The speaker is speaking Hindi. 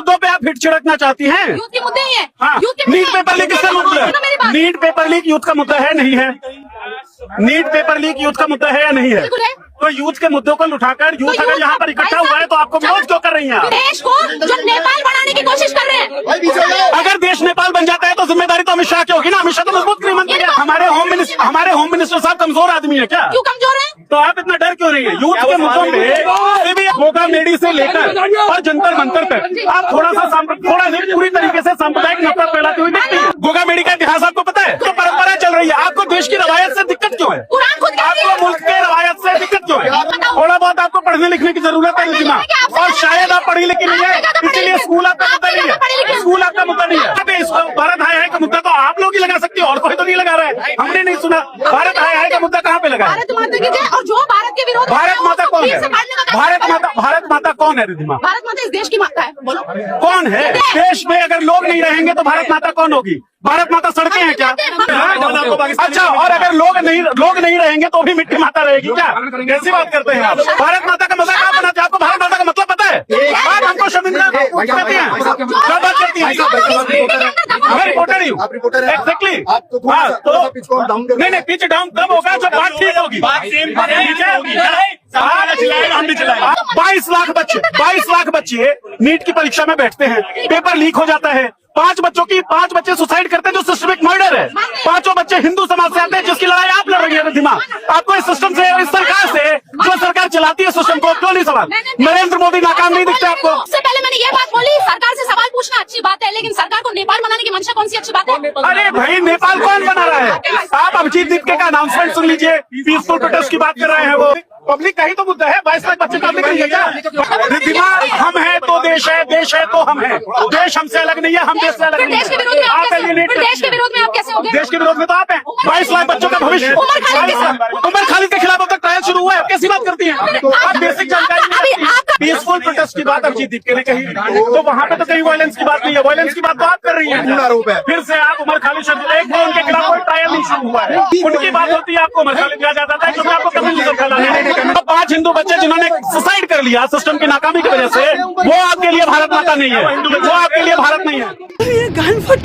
मुद्दों पे आप हिट छिड़कना चाहती हैं? यूथ के मुद्दे ही है। हाँ, नीट पेपर लीक किसका मुद्दा है? नीट पेपर लीक यूथ का मुद्दा है नहीं है? नीट पेपर लीक यूथ का मुद्दा है या नहीं है? बिल्कुल है। तो यूथ के मुद्दों को उठाकर यूथ अगर यहाँ पर इकट्ठा हुआ है तो आपको विरोध क्यों कर रही हैं आप? देश को जो नेपाल बनाने की कोशिश कर रहे हैं। अगर देश नेपाल बन जाता है तो जिम्मेदारी तो अमित शाह की होगी ना। अमित शाह तो मजबूत गृहमंत्री है। हमारे होम मिनिस्टर साहब कमजोर आदमी है क्या? क्यों कमजोर है? तो आप इतना डर क्यों रही है यूथ के मुद्दों पे? भी गोगा मेडी से लेकर और जंतर मंतर तक आप थोड़ा नहीं पूरी तरीके से सांप्रदायिक नफरत फैलाती हुई दिखती है। गोगा मेडी का इतिहास आपको पता है? तो परंपरा चल रही है। आपको देश की रवायत से दिक्कत क्यों है? आपको मुल्क के रवायत से दिक्कत क्यों है? थोड़ा बहुत आपको पढ़ने लिखने की जरूरत है रिद्धिमा, और शायद आप पढ़ी लिखी नहीं है, इसीलिए स्कूल आपका मुद्दा नहीं है। स्कूल आपका मुद्दा नहीं है। भारत हाय हाय का मुद्दा तो आप लोग ही लगा सकते हो, और कोई तो नहीं लगा रहा है। हमने नहीं सुना भारत हाय हाय का मुद्दा कहाँ पे लगा है? भारत माता की जय। और जो भारत के विरोध भारत माता कौन है? भारत माता कौन है रिद्धिमा? भारत माता इस देश की माता है। बोलो कौन है? देश में अगर लोग नहीं रहेंगे तो भारत माता कौन होगी? भारत माता सड़कें हैं क्या? अच्छा, और अगर लोग नहीं रहेंगे तो भी मिट्टी माता रहेगी क्या? कैसी बात करते हैं आप? भारत माता का मजाक आप बनाते हैं। आपको भारत माता का मतलब पता है? आप हमको शर्मिंदा करती हैं। क्या बात करती हैं? मैं रिपोर्टर ही हूँ। एग्जैक्टली। हाँ, तो नहीं पिच डाउन तब होगा जब बात ठीक होगी। 22 लाख बच्चे नीट की परीक्षा में बैठते हैं, पेपर लीक हो जाता है। 5 बच्चे सुसाइड करते हैं जो सिस्टमिक मर्डर है। 5 बच्चे हिंदू समाज से आते हैं जिसकी लड़ाई आप लड़ रही है रिद्धिमा। आपको इस सिस्टम से, इस सरकार से, जो सरकार चलाती है सिस्टम को, क्यों नहीं सवाल? नरेंद्र मोदी नाकाम नहीं दिखते आपको? उससे पहले मैंने ये बात बोली, सरकार से सवाल पूछना अच्छी बात है, लेकिन सरकार को नेपाल बनाने की मंशा कौन सी अच्छी बात है? अरे भाई, नेपाल कौन बना रहा है? आप अभिजीत दीपके का अनाउंसमेंट सुन लीजिए। पीसफुल प्रोटेस्ट की बात कर रहे हैं वो। पब्लिक का ही तो मुद्दा है। 22 लाख बच्चे पब्लिक नहीं है क्या? रिद्धिमा, हम है तो देश है तो हम है। देश हमसे अलग नहीं है, हम देश से अलग नहीं है। देश के विरोध में आप कैसे हो गए? देश के विरोध में तो आप हैं। 22 लाख बच्चों का भविष्य। उमर खालिद के खिलाफ अब तक ट्रायल शुरू हुआ है। कैसी बात करती हैं आप? बेसिक जानकारी पीसफुल प्रोटेस्ट की बात अभिजीत दीपके ने कही, तो वहाँ पे तो कहीं वायलेंस की बात नहीं है। वायलेंस की बात तो आप कर रही है। फिर से आप उमर खालिद उनके खिलाफ कोई ट्रायल नहीं शुरू हुआ है। उनकी बात होती है, आपको उमर खालिद दिया जाता है क्योंकि आपको कभी नहीं फैलाना। 5 हिंदू बच्चे जिन्होंने सुसाइड कर लिया सिस्टम की नाकामी की वजह से, वो आपके लिए भारत माता नहीं है। वो आपके लिए भारत नहीं है। ये गान फट